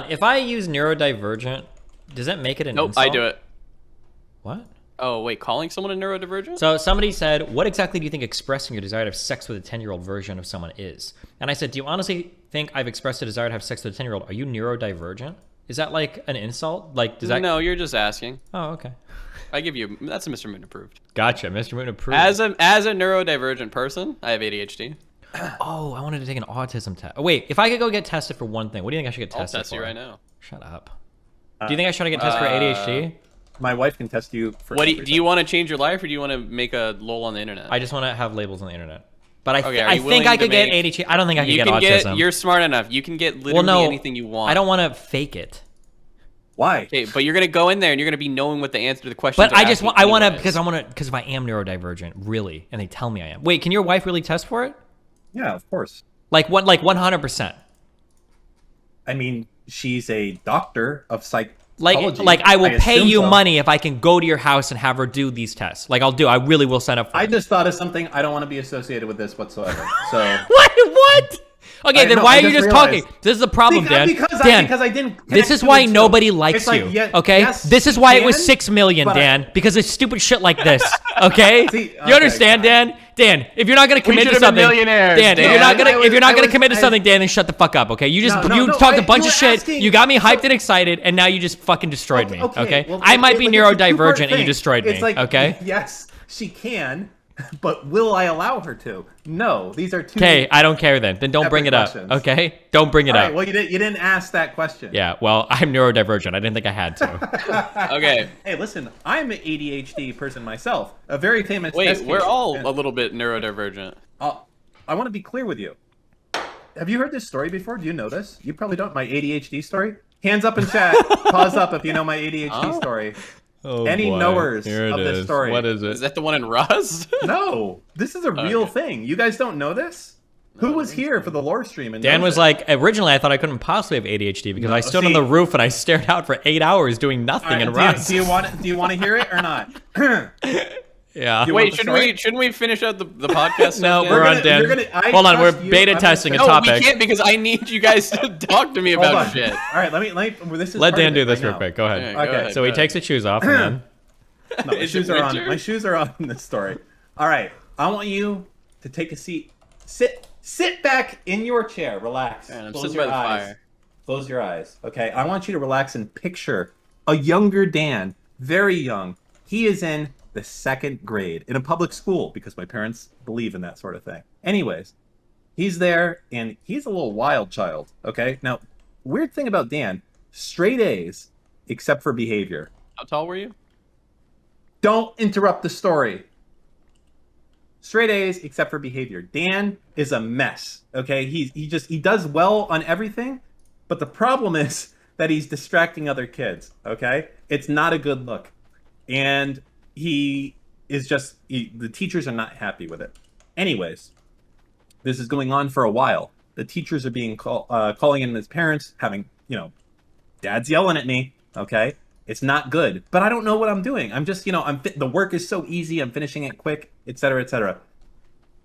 on. If I use neurodivergent, does that make it an Nope, insult? I do it. What? Oh, wait, calling someone a neurodivergent? So somebody said, what exactly do you think expressing your desire to have sex with a 10-year-old version of someone is? And I said, do you honestly think I've expressed a desire to have sex with a 10-year-old? Are you neurodivergent? Is that like an insult? Like, does that... No, you're just asking. Oh, okay. I give you, that's a Mr. Moon approved. Gotcha, Mr. Moon approved. As a neurodivergent person, I have ADHD. Oh, I wanted to take an autism test. Oh, wait, if I could go get tested for one thing, what do you think I should get I'll tested test for? you right now. Shut up. Do you think I should get tested for ADHD? My wife can test you for What do you want to change your life, or do you want to make a lol on the internet? I just want to have labels on the internet. But I Okay, think I could get ADHD. I don't think I could get autism. You're smart enough. You can get literally anything you want. I don't want to fake it. Why? Okay, but you're gonna go in there and you're gonna be knowing what the answer to the question. But I just want, I want to, because if I am neurodivergent, really, and they tell me I am. Wait, can your wife really test for it? Yeah, of course. Like what? Like 100%. I mean, she's a doctor of psychology. Like I will pay you so. money if I can go to your house and have her do these tests. Like I really will sign up for it. I just thought of something. I don't want to be associated with this whatsoever. So What? Okay, then why are you just talking? This is the problem, Dan. Because I didn't. This is why nobody likes you. Okay, yes, this is why it was 6 million, Dan. Because of stupid shit like this. Okay, you understand, Dan? Dan, if you're not gonna commit to something, Dan, if you're not gonna commit to something, Dan, then shut the fuck up. Okay, you talked a bunch of shit. You got me hyped and excited, and now you just fucking destroyed me. Okay, well, I might be it's neurodivergent, and you destroyed me. Okay. Yes, she can. But will I allow her to? No, these are two. Okay, I don't care then. Then don't bring it up. questions. Okay, don't bring it up. Well, you didn't ask that question. Yeah, well, I'm neurodivergent. I didn't think I had to. Okay. Hey, listen, I'm an ADHD person myself. A very famous. Wait, test we're case. all a little bit neurodivergent. I want to be clear with you. Have you heard this story before? Do you know this? You probably don't. My ADHD story. Hands up in chat. Pause up if you know my ADHD story. Oh, Any boy. knowers Here of it this is. story? What is it? Is that the one in Rust? No, this is a real thing. You guys don't know this? Who was here for the lore stream? And Dan was like, originally I thought I couldn't possibly have ADHD because I stood on the roof and I stared out for 8 hours doing nothing in Rust. Do you want to hear it or not? Yeah. Wait, shouldn't we finish out the podcast? No, Dan? we're on Dan. Hold on, we're beta testing a No, topic. we can't because I need you guys to talk to me about shit. All right, let me. This is Let part Dan of do it this right real now. quick. Go ahead. Yeah, go Okay, ahead, So he go takes his shoes off and then. No, my shoes are on. My shoes are on in this story. All right, I want you to take a seat. Sit back in your chair. Relax. Man, I'm Close sitting your by the eyes. fire. Close your eyes. Okay, I want you to relax and picture a younger Dan, very young. He is in the 2nd grade in a public school because my parents believe in that sort of thing. Anyways, he's there and he's a little wild child. Okay, now weird thing about Dan, straight A's except for behavior. How tall were you? Don't interrupt the story. Straight A's except for behavior. Dan is a mess. Okay, he does well on everything, but the problem is that he's distracting other kids. Okay, it's not a good look, and the teachers are not happy with it. Anyways, this is going on for a while. The teachers are being calling in his parents, having dad's yelling at me. Okay. It's not good, but I don't know what I'm doing. I'm just, the work is so easy. I'm finishing it quick, etc., etc.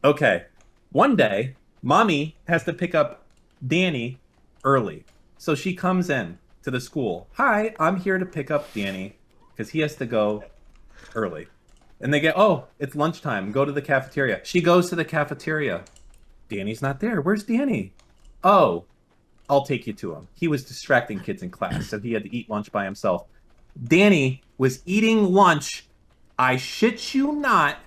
Okay. One day, mommy has to pick up Danny early. So she comes in to the school. Hi, I'm here to pick up Danny because he has to go early. And they get, oh, it's lunchtime. Go to the cafeteria. She goes to the cafeteria. Danny's not there. Where's Danny? Oh, I'll take you to him. He was distracting kids in class, so he had to eat lunch by himself. Danny was eating lunch, I shit you not,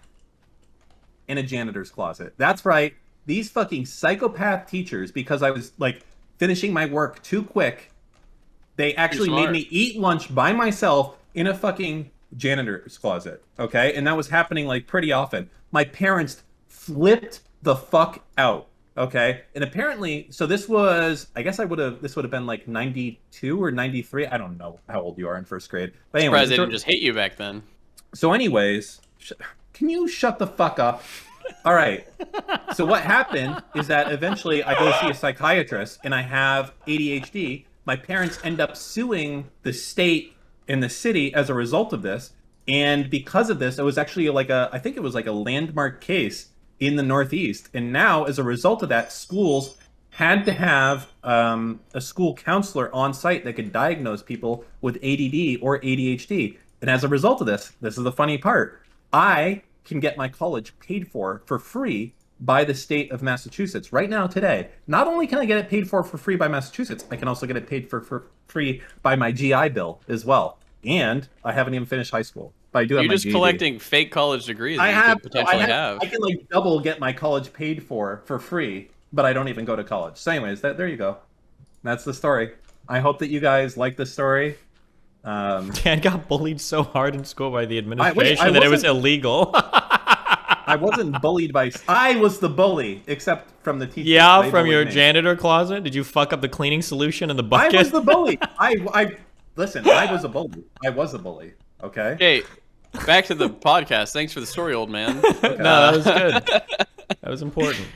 in a janitor's closet. That's right. These fucking psychopath teachers, because I was finishing my work too quick, they actually made me eat lunch by myself in a fucking janitor's closet. Okay? And that was happening pretty often. My parents flipped the fuck out. Okay, and apparently, so this was, I guess this would have been 92 or 93. I don't know how old you are in 1st grade. But anyway, Surprised they didn't just hate you back then. So anyways, can you shut the fuck up? All right. So what happened is that eventually I go see a psychiatrist and I have ADHD. My parents end up suing the state and the city as a result of this. And because of this, it was actually I think it was a landmark case in the Northeast. And now, as a result of that, schools had to have a school counselor on site that could diagnose people with ADD or ADHD. And as a result of this is the funny part, I can get my college paid for free by the state of Massachusetts right now today. Not only can I get it paid for free by Massachusetts, I can also get it paid for free by my GI Bill as well. And I haven't even finished high school. But I do have You're my just GED. collecting fake college degrees. I you have could potentially I can like double get my college paid for free, but I don't even go to college. So anyways, there you go. That's the story. I hope that you guys like this story. Dan got bullied so hard in school by the administration that it was illegal. I wasn't bullied by. I was the bully, except from the teacher. Yeah, from your janitor closet. Did you fuck up the cleaning solution in the bucket? I was the bully. Listen. I was a bully. I was a bully. Okay. Okay, back to the podcast. Thanks for the story, old man. No, that was good. That was important.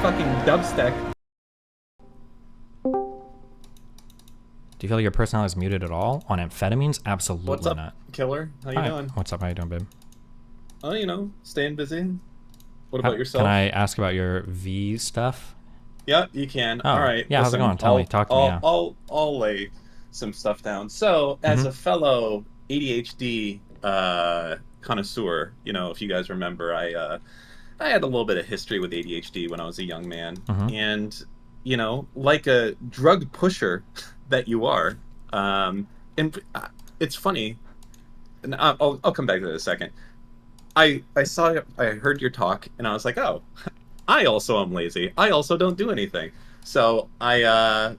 Fucking dubstep. Do you feel like your personality is muted at all on amphetamines? Absolutely What's up, not. Killer? How you doing? What's up? How you doing, babe? Oh, staying busy. What about yourself? Can I ask about your V stuff? Yeah, you can. Oh, All right. yeah, how's it going? Tell me. Talk to me. Yeah. I'll lay some stuff down. So, as a fellow ADHD connoisseur, if you guys remember, I had a little bit of history with ADHD when I was a young man, and like a drug pusher that you are, and it's funny. And I'll come back to that in a second. I heard your talk, and I was like, oh, I also am lazy. I also don't do anything. So I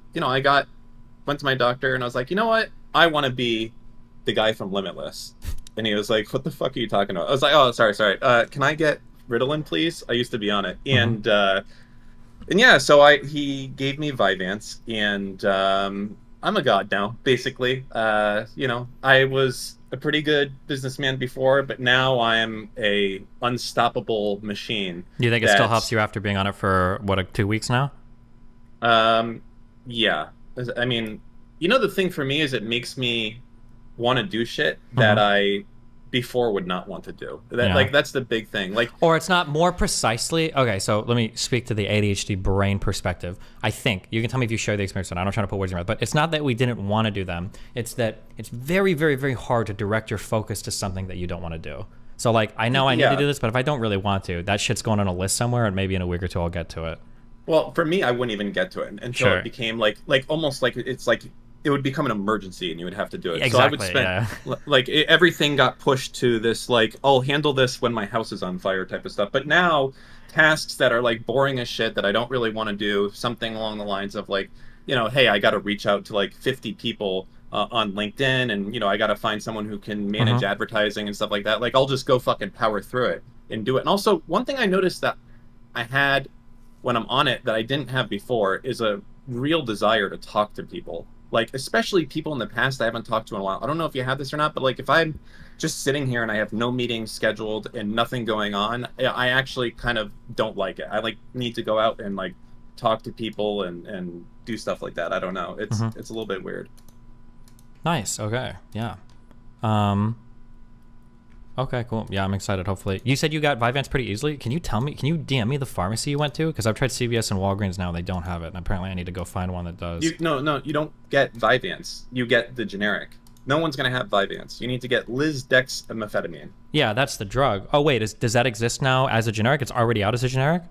went to my doctor, and I was like, you know what? I want to be the guy from Limitless. And he was like, what the fuck are you talking about? I was like, oh, sorry. Can I get Ritalin, please? I used to be on it. And yeah, so he gave me Vyvanse, and I'm a god now, basically. I was a pretty good businessman before, but now I'm a unstoppable machine. Do you think it still helps you after being on it for, 2 weeks now? Yeah. I mean, the thing for me is it makes me want to do shit that I before would not want to do. That's the big thing. Or it's not more precisely. Okay, so let me speak to the ADHD brain perspective. I think you can tell me if you share the experience or not. I'm not trying to put words in your mouth, but it's not that we didn't want to do them. It's that it's very, very, very hard to direct your focus to something that you don't want to do. So I know I need to do this, but if I don't really want to, that shit's going on a list somewhere, and maybe in a week or two I'll get to it. Well, for me, I wouldn't even get to it until it became almost like it's like it would become an emergency and you would have to do it. Exactly, so I would spend everything got pushed to this I'll handle this when my house is on fire type of stuff. But now tasks that are boring as shit that I don't really want to do, something along the lines of hey, I got to reach out to 50 people on LinkedIn, and I got to find someone who can manage advertising and stuff like that. I'll just go fucking power through it and do it. And also one thing I noticed that I had when I'm on it that I didn't have before is a real desire to talk to people. Especially people in the past I haven't talked to in a while. I don't know if you have this or not, but if I'm just sitting here and I have no meetings scheduled and nothing going on, I actually kind of don't like it. I need to go out and talk to people and do stuff like that. I don't know. It's a little bit weird. Nice. Okay. Yeah. Okay, cool. Yeah, I'm excited. Hopefully. You said you got Vyvanse pretty easily. Can you DM me the pharmacy you went to? Because I've tried CVS and Walgreens now, and they don't have it. And apparently I need to go find one that does. No, you don't get Vyvanse. You get the generic. No one's going to have Vyvanse. You need to get lisdexamfetamine. Yeah, that's the drug. Oh, wait. Does that exist now as a generic? It's already out as a generic?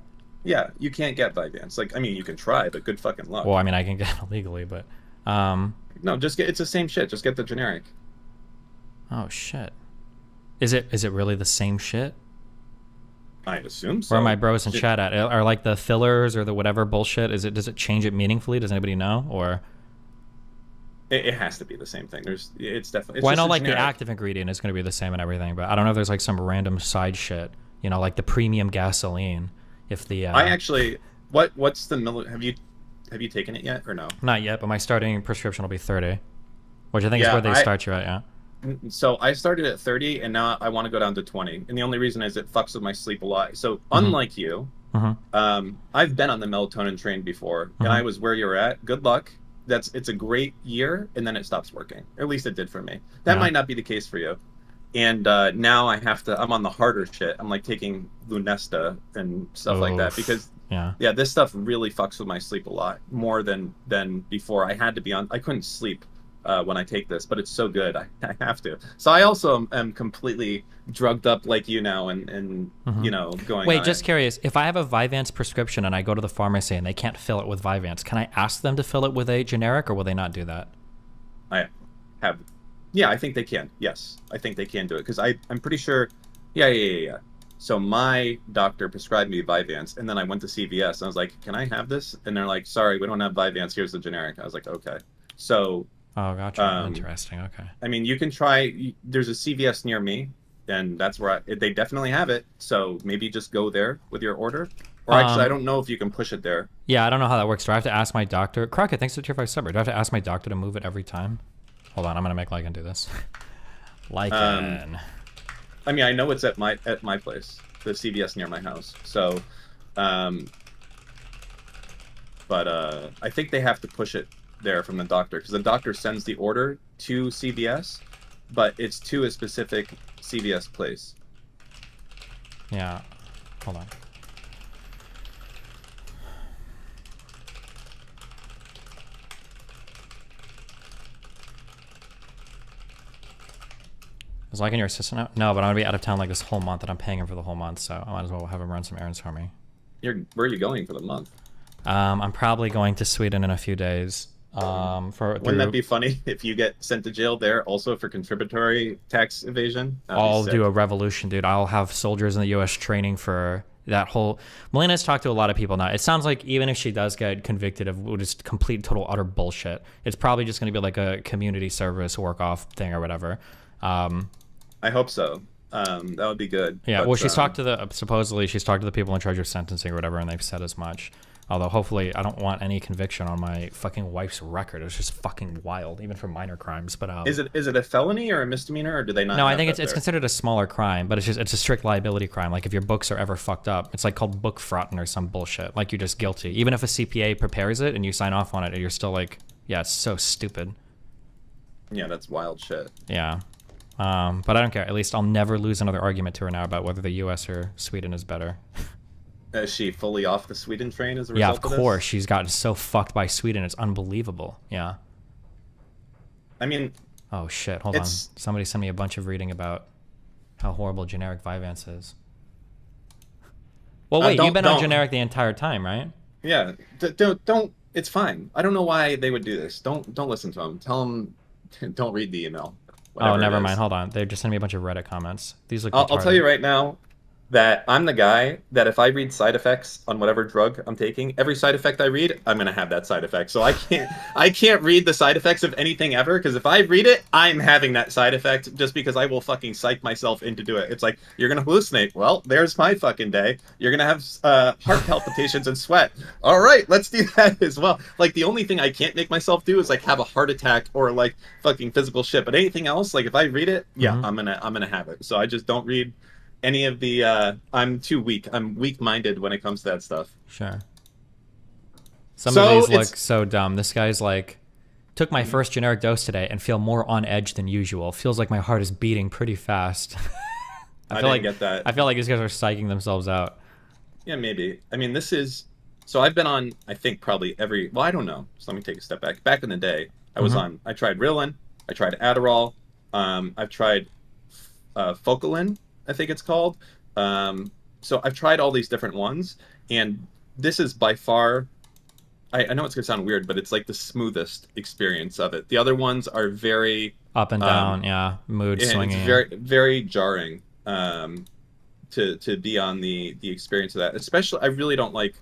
Yeah, you can't get Vyvanse. You can try, but good fucking luck. Well, I mean, I can get it illegally, but... No, it's the same shit. Just get the generic. Oh, shit. Is it really the same shit? I'd assume so. Where are my bros in chat at? Are the fillers or the whatever bullshit? Does it change it meaningfully? Does anybody know? Or it has to be the same thing. It's definitely. Well, I know the active ingredient is going to be the same and everything, but I don't know if there's some random side shit. The premium gasoline. If the I actually, what's the have you taken it yet or no? Not yet, but my starting prescription will be 30, which I think is where they start you at. Yeah. So I started at 30, and now I want to go down to 20. And the only reason is it fucks with my sleep a lot. So unlike you, I've been on the melatonin train before, and I was where you're at. Good luck. it's a great year, and then it stops working. Or at least it did for me. That might not be the case for you. And now I'm on the harder shit. I'm like taking Lunesta and stuff like that because this stuff really fucks with my sleep a lot more than before. I couldn't sleep when I take this, but it's so good. I have to. So I also am completely drugged up like you now and you know, going Wait, on just it. curious. If I have a Vyvanse prescription and I go to the pharmacy and they can't fill it with Vyvanse, can I ask them to fill it with a generic, or will they not do that? I think they can. Yes, I think they can do it because I'm pretty sure. Yeah. So my doctor prescribed me Vyvanse, and then I went to CVS and I was like, "Can I have this?" And they're like, "Sorry, we don't have Vyvanse. Here's the generic." I was like, "Okay." So. Oh, gotcha. Interesting. Okay. I mean, you can try. There's a CVS near me, and that's where they definitely have it. So maybe just go there with your order. Or actually, I don't know if you can push it there. Yeah, I don't know how that works. Do I have to ask my doctor? Crockett, thanks for the tier 5 sub. Do I have to ask my doctor to move it every time? Hold on, I'm gonna make Lycan do this. Lycan. I mean, I know it's at my place, the CVS near my house. So, but I think they have to push it there from the doctor because the doctor sends the order to CVS, but it's to a specific CVS place. Yeah. Hold on. Is Lycan your assistant now? No, but I'm gonna be out of town like this whole month, and I'm paying him for the whole month, so I might as well have him run some errands for me. Where are you going for the month? I'm probably going to Sweden in a few days. Wouldn't that be funny if you get sent to jail there also for contributory tax evasion? I'll do a revolution, dude. I'll have soldiers in the U.S. training for that whole... Melina's talked to a lot of people now. It sounds like even if she does get convicted of just complete, total, utter bullshit, it's probably just going to be like a community service work-off thing or whatever. I hope so. That would be good. Yeah, well, she's talked to supposedly she's talked to the people in charge of sentencing or whatever, and they've said as much. Although hopefully I don't want any conviction on my fucking wife's record. It's just fucking wild, even for minor crimes. But is it a felony or a misdemeanor, or do they not? No, I think it's considered a smaller crime, but it's a strict liability crime. Like if your books are ever fucked up, it's like called book fraud or some bullshit. Like you're just guilty, even if a CPA prepares it and you sign off on it, and you're still like, yeah, it's so stupid. Yeah, that's wild shit. Yeah. But I don't care. At least I'll never lose another argument to her now about whether the U.S. or Sweden is better. Is she fully off the Sweden train as a result of this? Yeah, of course. She's gotten so fucked by Sweden. It's unbelievable. Yeah. I mean... Oh, shit. Hold on. Somebody sent me a bunch of reading about how horrible generic Vyvanse is. Well, wait. You've been on generic the entire time, right? Yeah. Don't... It's fine. I don't know why they would do this. Don't listen to them. Tell them... Don't read the email. Oh, never mind. Hold on. They're just sending me a bunch of Reddit comments. These look I'll tell you right now that I'm the guy that if I read side effects on whatever drug I'm taking, every side effect I read, I'm gonna have that side effect. So I can't read the side effects of anything ever, because if I read it, I'm having that side effect just because I will fucking psych myself into do it. It's like, you're gonna hallucinate. Well, there's my fucking day. You're gonna have heart palpitations and sweat. All right, let's do that as well. Like the only thing I can't make myself do is like have a heart attack or like fucking physical shit. But anything else, like if I read it, yeah, I'm gonna have it. So I just don't read any of the I'm too weak. I'm weak-minded when it comes to that stuff. Sure. Some of these look so dumb. This guy's like, took my first generic dose today and feel more on edge than usual. Feels like my heart is beating pretty fast. I didn't get that. I feel like these guys are psyching themselves out. Yeah, maybe. I mean, this is... So I've been on, I think, probably every... Well, I don't know. So let me take a step back. Back in the day, I was on... I tried Ritalin. I tried Adderall. I've tried Focalin, I think it's called. So I've tried all these different ones, and this is by far, I know it's gonna sound weird, but it's like the smoothest experience of it. The other ones are very up and down, yeah, mood swinging. It's very, very jarring to be on the experience of that. Especially, I really don't like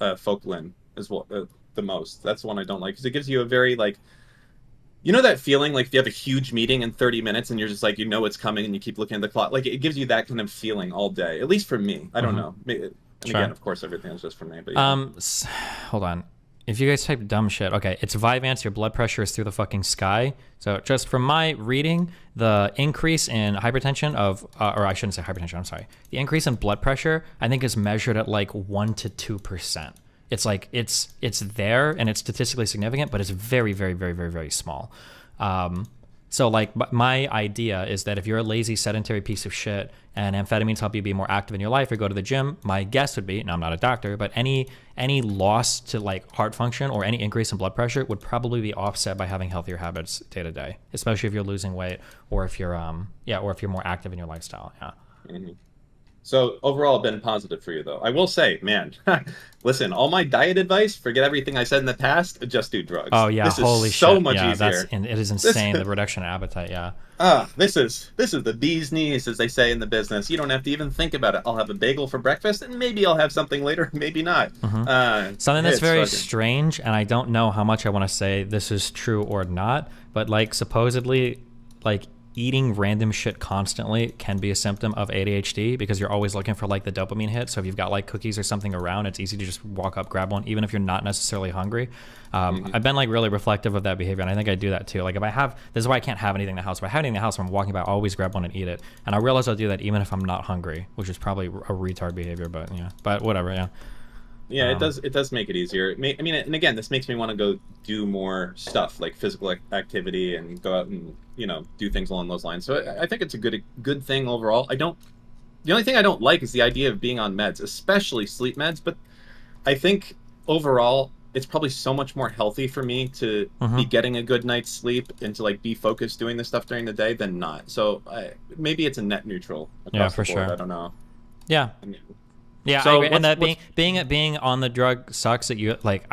Focalin as well the most. That's the one I don't like because it gives you a very like. You know that feeling like if you have a huge meeting in 30 minutes and you're just like, you know it's coming and you keep looking at the clock? Like it gives you that kind of feeling all day, at least for me. I don't know. And again, of course, everything is just for me. But yeah. Hold on. If you guys type dumb shit, okay, it's Vyvanse, your blood pressure is through the fucking sky. So just from my reading, the increase in hypertension of, or I shouldn't say hypertension, I'm sorry. The increase in blood pressure, I think is measured at like 1 to 2%. It's like it's there and it's statistically significant, but it's very, very, very, very, very small. So like my idea is that if you're a lazy, sedentary piece of shit and amphetamines help you be more active in your life or go to the gym, my guess would be, and I'm not a doctor, but any loss to like heart function or any increase in blood pressure would probably be offset by having healthier habits day to day, especially if you're losing weight or if you're or if you're more active in your lifestyle. Yeah. Mm-hmm. So overall, been positive for you, though. I will say, man, listen, all my diet advice, forget everything I said in the past, just do drugs. Oh yeah, this holy is so shit. much easier. It is insane, the reduction in appetite, yeah. This is the bee's knees, as they say in the business. You don't have to even think about it. I'll have a bagel for breakfast, and maybe I'll have something later, maybe not. Something that's very strange, and I don't know how much I want to say this is true or not, but like supposedly, like eating random shit constantly can be a symptom of ADHD because you're always looking for like the dopamine hit. So if you've got like cookies or something around, it's easy to just walk up, grab one, even if you're not necessarily hungry. I've been like really reflective of that behavior, and I think I do that too. Like if I have, this is why I can't have anything in the house. If I have anything in the house, when I'm walking by, I always grab one and eat it. And I realize I'll do that even if I'm not hungry, which is probably a retard behavior, but yeah, but whatever. Yeah. Yeah, it does make it easier. I mean, and again, this makes me want to go do more stuff like physical activity and go out and do things along those lines. So I think it's a good thing overall. The only thing I don't like is the idea of being on meds, especially sleep meds. But I think overall, it's probably so much more healthy for me to be getting a good night's sleep and to like be focused doing this stuff during the day than not. So maybe it's a net neutral across the board. Sure. I don't know. Yeah. Yeah, so I agree. And that being on the drug sucks. That you like,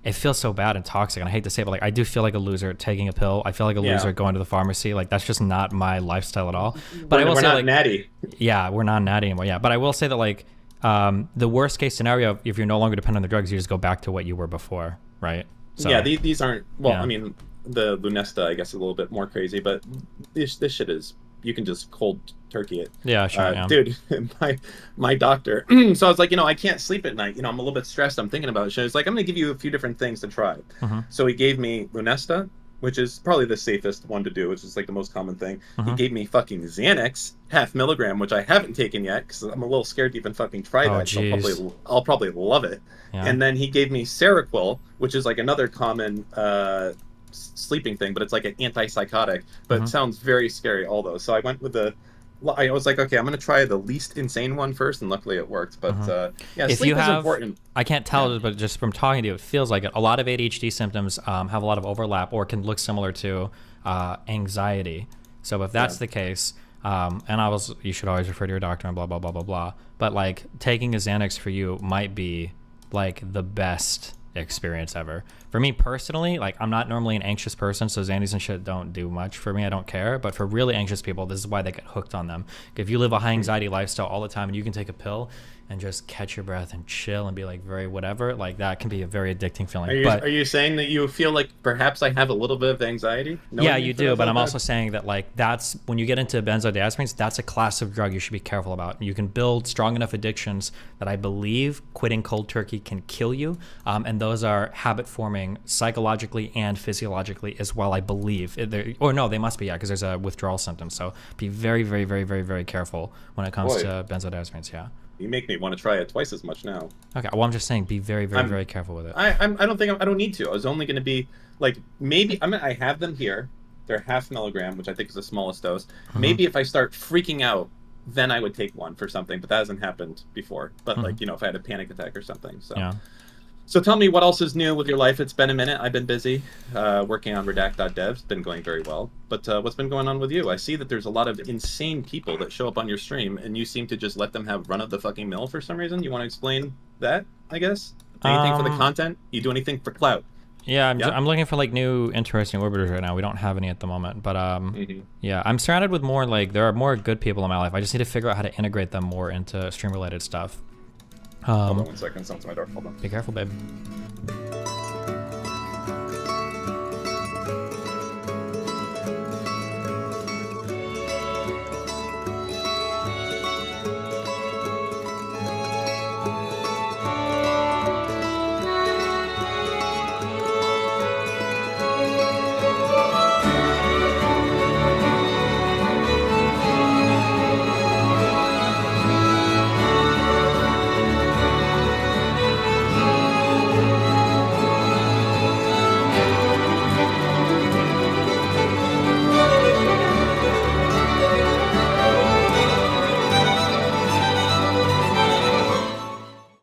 it feels so bad and toxic. And I hate to say it, but like I do feel like a loser taking a pill. I feel like a loser going to the pharmacy. Like that's just not my lifestyle at all. But I will say, we're not like, natty. Yeah, we're not natty anymore. Yeah, but I will say that like the worst case scenario, if you're no longer dependent on the drugs, you just go back to what you were before, right? So, yeah, these aren't. Well, I mean, the Lunesta, I guess, is a little bit more crazy, but this shit is. You can just cold turkey it. Yeah, sure. Dude, my doctor. So I was like, I can't sleep at night. I'm a little bit stressed. I'm thinking about it. So he's like, I'm going to give you a few different things to try. So he gave me Lunesta, which is probably the safest one to do, which is like the most common thing. He gave me fucking Xanax, 0.5 milligram, which I haven't taken yet because I'm a little scared to even fucking try that. So I'll probably love it. Yeah. And then he gave me Seroquel, which is like another common sleeping thing, but it's like an antipsychotic, but it sounds very scary, all those. So I went with I was like, okay, I'm going to try the least insane one first, and luckily it worked. But yeah, if sleep is important. I can't tell, but just from talking to you, it feels like it. A lot of ADHD symptoms have a lot of overlap or can look similar to anxiety. So if that's the case, you should always refer to your doctor and blah, blah, blah, blah, blah. But like taking a Xanax for you might be like the best experience ever. For me personally, like I'm not normally an anxious person, so Xannies and shit don't do much for me. I don't care. But for really anxious people, this is why they get hooked on them. If you live a high anxiety lifestyle all the time and you can take a pill and just catch your breath and chill and be like very whatever, like that can be a very addicting feeling. Are you saying that you feel like perhaps I have a little bit of anxiety? Yeah, you do, but I'm also saying that like that's when you get into benzodiazepines, that's a class of drug you should be careful about. You can build strong enough addictions that I believe quitting cold turkey can kill you, and those are habit forming psychologically and physiologically as well, I believe. Or no, they must be, because there's a withdrawal symptom. So be very, very, very, very, very careful when it comes to benzodiazepines. Yeah. You make me want to try it twice as much now. Okay, well, I'm just saying, be very, very, very careful with it. I don't need to. I was only going to be like, maybe, I have them here. They're 0.5 milligram, which I think is the smallest dose. Maybe if I start freaking out, then I would take one for something, but that hasn't happened before. But like, if I had a panic attack or something. So. Yeah. So tell me what else is new with your life. It's been a minute. I've been busy working on redact.dev. It's been going very well. But what's been going on with you? I see that there's a lot of insane people that show up on your stream, and you seem to just let them have run of the fucking mill for some reason. You want to explain that, I guess? Anything for the content? You do anything for clout? Yeah, I'm looking for like new interesting orbiters right now. We don't have any at the moment, but yeah, I'm surrounded with more there are more good people in my life. I just need to figure out how to integrate them more into stream related stuff. Hold on 1 second. Someone's at my door. Hold on. Be careful, babe.